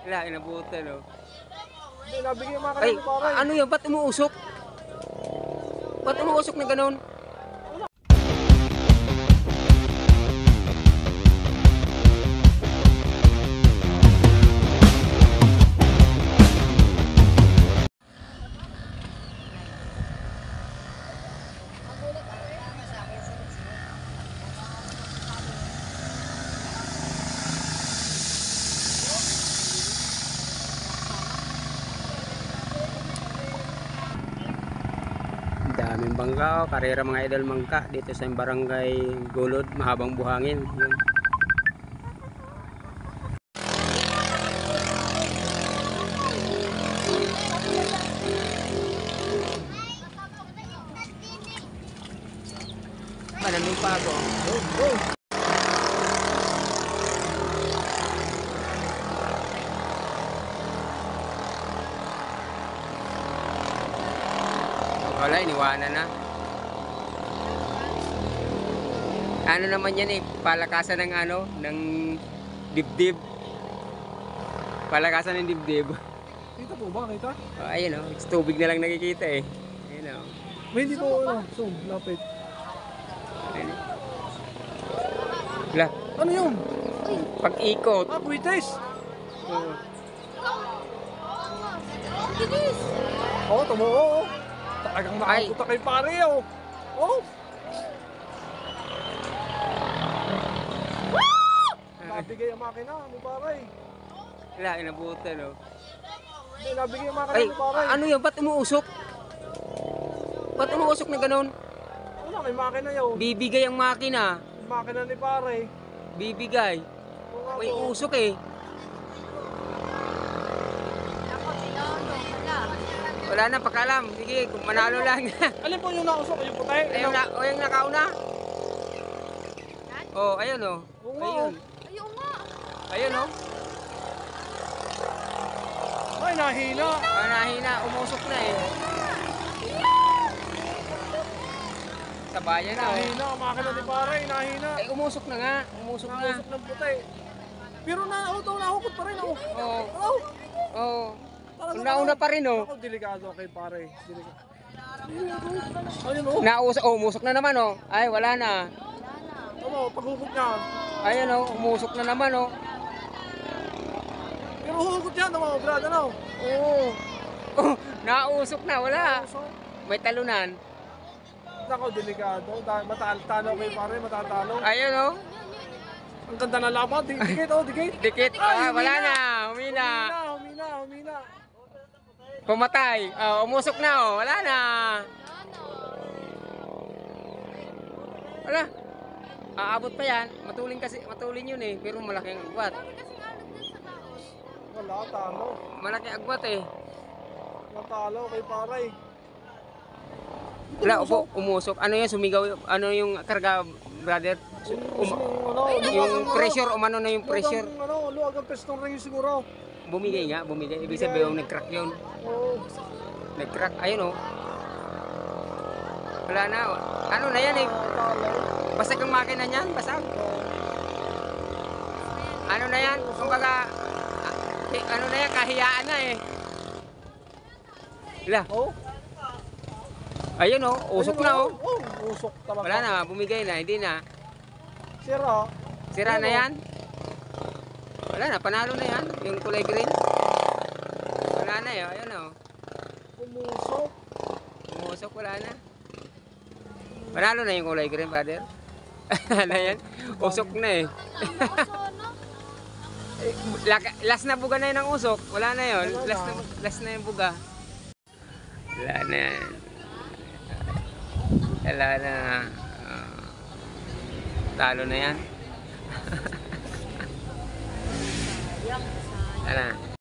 Wala, inabutan, oh. Hindi, nabigyan mga Ay, kanina pare. ano yan? Ba't umuusok? Ba't umuusok na ganun? Daming bangka, oh. Karera mga idol mangka dito sa barangay Gulod, Mahabang Buhangin. Yun. Nandun pa ako. Wala, iniwanan na. Ano naman yan eh, palakasan ng ano, ng dibdib. Palakasan ng dibdib. Kita po ba? Kita? Oh, ayun oh, tubig na lang nakikita eh. Ayun oh. May hindi po ano, zoom, lapit. Ayun. Wala, Ano yun? pag-ikot. Ah, buwites! Oh. Oo, tumuo. Talagang nakapunta kay pare oh. Oh! Nabigay ang makina ni pare. Wala, inabutan oh. Hindi, nabigay ang makina Ay, ni pare. ano yun? Ba't umuusok? Ba't umuusok na ganun? Wala, may makina yun. Bibigay ang makina. Makina ni pare. Bibigay. Oo nga May po. usok eh. Wala na, pakalam. Sige, kung manalo lang. Alin po yung nausok? Yung puti? Ayun na, o yung nakauna. Oh, ayun oh. Oo nga, Ayun. Ayun oh. Ay, nahina. Ah, nahina, umusok na eh. Sa bayan na oh. Nahina ang makina ni pare. Nahina. Ay, umusok na nga. Umusok na. Nausok ng puti. Pero nahukot pa rin ako. Oo. Oh! Oo. Talagang Nauna pa rin oh. ako, delikado kay pare. Delikado. Ayun oh. Nausok, oh, umusok na naman oh. Ay, wala na. Ano, paghukot niya. Ayun oh, umusok na naman oh. Pero hukot yan, ano, brad, ano? Oo. Oh, nausok na, wala. Nausok. May talunan. Ako, delikado. Matatalo kay pare, matatalo. Ayun oh. Ang ganda na laban. Dikit, oh, dikit. Dikit. Ay, Ah, wala humina. na. Humina. Humina. Pumatay. Oh, umusok na oh. Wala na. Wala. Aabot pa yan. Matulin yun eh. Pero malaking agwat. Wala, talo. Malaking agwat eh. Natalo kay pare. Wala, umusok. Ano yan? Sumigaw. Ano yung karga, brother? Yung pressure. Umano na yung pressure. Luwag ang piston ring siguro. Bumigay nga. Bumigay. Ibig sabihin yung nag-crack yun. Oo. Nag-crack. Ayun oh. Wala na. Ano na yan eh. Basag ang makina niyan. Basag. Ano na yan? Kumbaga, ano na yan? Kahiyaan na eh. Wala. Oh. Ayun oh. Usok na oh. Oh, usok talaga. Wala na. Bumigay na. Hindi na. Sira. Sira na yan. Wala na. Panalo na yan. Yung kulay green. Wala na yun. Ayun oh. Umusok. Umusok. Wala na. Panalo na yung kulay green, brother. Ano yan? Usok na eh. Last na buga na yun ang usok. Wala na yun. Last na yung buga. Wala na yan. Wala na. Talo na yan. Wala.